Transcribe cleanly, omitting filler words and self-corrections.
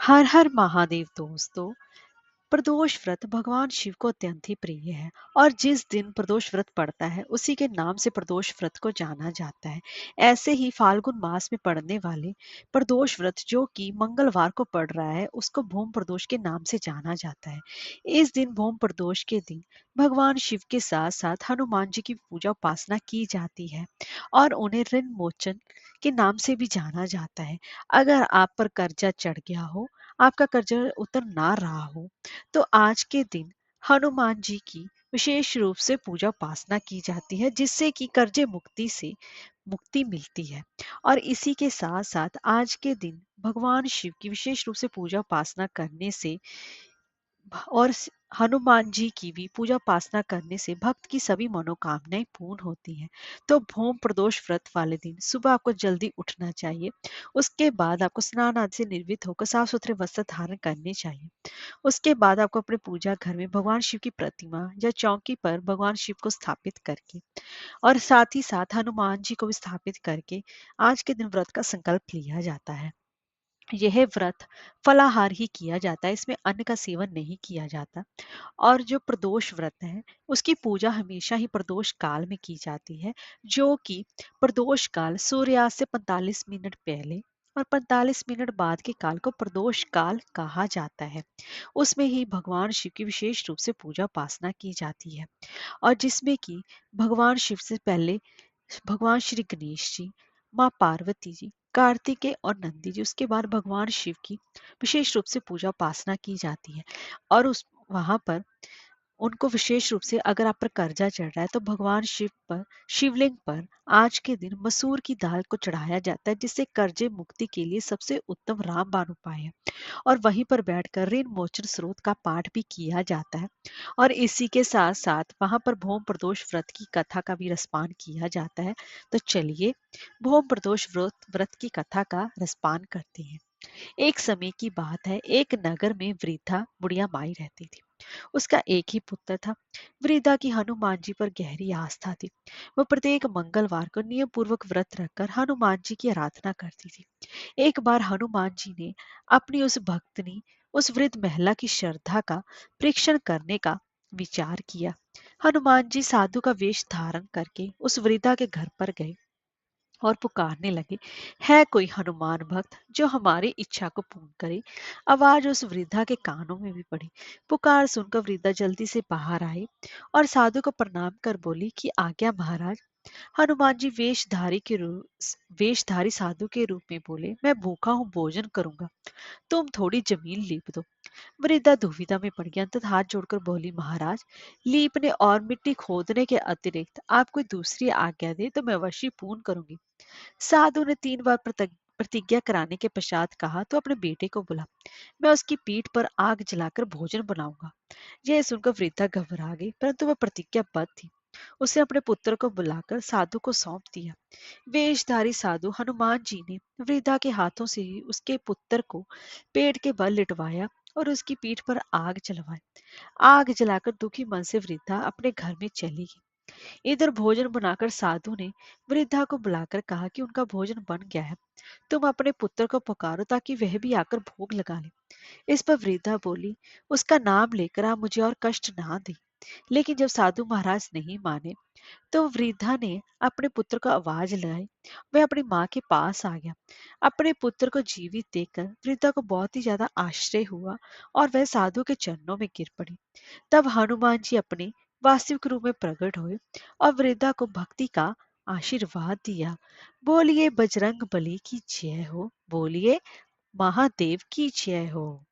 हर हर महादेव दोस्तों। प्रदोष व्रत भगवान शिव को अत्यंत ही प्रिय है। और जिस दिन प्रदोष व्रत पड़ता है उसी के नाम से प्रदोष व्रत को जाना जाता है। ऐसे ही फाल्गुन मास में पड़ने वाले प्रदोष व्रत जो कि मंगलवार को पड़ रहा है उसको भूम प्रदोष के नाम से जाना जाता है। इस दिन भूम प्रदोष के दिन भगवान शिव के साथ साथ हनुमान जी की पूजा उपासना की जाती है और उन्हें ऋण मोचन के नाम से भी जाना जाता है। अगर आप पर कर्जा चढ़ गया हो, आपका कर्जा उतर ना रहा हो, तो आज के दिन हनुमान जी की विशेष रूप से पूजा उपासना की जाती है जिससे कि कर्जे मुक्ति से मुक्ति मिलती है। और इसी के साथ साथ आज के दिन भगवान शिव की विशेष रूप से पूजा उपासना करने से और हनुमान जी की भी पूजा उपासना करने से भक्त की सभी मनोकामनाएं पूर्ण होती हैं। तो भूम प्रदोष व्रत वाले दिन सुबह आपको जल्दी उठना चाहिए। उसके बाद आपको स्नान आदि से निर्वित होकर साफ सुथरे वस्त्र धारण करने चाहिए। उसके बाद आपको अपने पूजा घर में भगवान शिव की प्रतिमा या चौकी पर भगवान शिव को स्थापित करके और साथ ही साथ हनुमान जी को भी स्थापित करके आज के दिन व्रत का संकल्प लिया जाता है। यह व्रत फलाहार ही किया जाता है, इसमें अन्न का सेवन नहीं किया जाता। और जो प्रदोष व्रत है उसकी पूजा हमेशा ही प्रदोष काल में की जाती है, जो कि प्रदोष काल सूर्यास्त से 45 मिनट पहले और 45 मिनट बाद के काल को प्रदोष काल कहा जाता है। उसमें ही भगवान शिव की विशेष रूप से पूजा उपासना की जाती है और जिसमें कि भगवान शिव से पहले भगवान श्री गणेश जी, माँ पार्वती जी, कार्तिकेय और नंदी जी, उसके बाद भगवान शिव की विशेष रूप से पूजा उपासना की जाती है। और उस वहां पर उनको विशेष रूप से अगर आप पर कर्जा चढ़ रहा है तो भगवान शिव पर शिवलिंग पर आज के दिन मसूर की दाल को चढ़ाया जाता है जिससे कर्जे मुक्ति के लिए सबसे उत्तम रामबाण उपाय है। और वहीं पर बैठकर ऋण मोचन स्रोत का पाठ भी किया जाता है। और इसी के साथ साथ वहां पर भौम प्रदोष व्रत की कथा का भी रसपान किया जाता है। तो चलिए भौम प्रदोष व्रत की कथा का रसपान करते हैं। एक समय की बात है, एक नगर में वृद्धा बुढ़िया माई रहती थी। उसका एक ही पुत्र था। वृद्धा की हनुमान जी पर गहरी आस्था थी। वह प्रत्येक मंगलवार को नियम पूर्वक व्रत रखकर हनुमान जी की आराधना करती थी। एक बार हनुमान जी ने अपनी उस भक्तनी उस वृद्ध महिला की श्रद्धा का परीक्षण करने का विचार किया। हनुमान जी साधु का वेश धारण करके उस वृद्धा के घर पर गए और पुकारने लगे, है कोई हनुमान भक्त जो हमारी इच्छा को पूर्ण करे। आवाज उस वृद्धा के कानों में भी पड़ी। पुकार सुनकर वृद्धा जल्दी से बाहर आई और साधु को प्रणाम कर बोली कि आज्ञा महाराज। हनुमान जी वेशधारी साधु के रूप में बोले, मैं भूखा हूँ, भोजन करूंगा, तुम थोड़ी जमीन लीप दो। वृद्धा दुविधा में पड़ गई, अंततः हाथ जोड़कर बोली, महाराज, लीपने और मिट्टी खोदने के अतिरिक्त आप कोई दूसरी आज्ञा दे तो मैं अवश्य पूर्ण करूंगी। साधु ने 3 बार प्रतिज्ञा कराने के पश्चात कहा, तो अपने बेटे को बुला, मैं उसकी पीठ पर आग जलाकर भोजन बनाऊंगा। यह सुनकर वृद्धा घबरा गई, परंतु वह प्रतिज्ञाबद्ध थी। उसने अपने पुत्र को बुलाकर साधु को सौंप दिया। वेशधारी साधु हनुमान जी ने वृद्धा के हाथों से ही उसके पुत्र को पेट के बल लिटवाया और उसकी पीठ पर आग जलवाई। आग जलाकर दुखी मन से वृद्धा अपने घर में चली गई। इधर भोजन बनाकर साधु ने वृद्धा को बुलाकर कहा कि उनका भोजन बन गया है, तुम अपने पुत्र को पुकारो ताकि वह भी आकर भोग लगा ले। इस पर वृद्धा बोली, उसका नाम लेकर आप मुझे और कष्ट ना दें। लेकिन जब साधु महाराज नहीं माने तो वृद्धा ने अपने पुत्र को आवाज लगाई। वह अपनी माँ के पास आ गया। अपने पुत्र को जीवित देखकर वृद्धा को बहुत ही ज्यादा आश्चर्य हुआ और वह साधु के चरणों में गिर पड़ी। तब हनुमान जी अपने वास्तविक रूप में प्रकट हुए और वृद्धा को भक्ति का आशीर्वाद दिया। बोलिए बजरंग बली की जय हो, बोलिए महादेव की जय हो।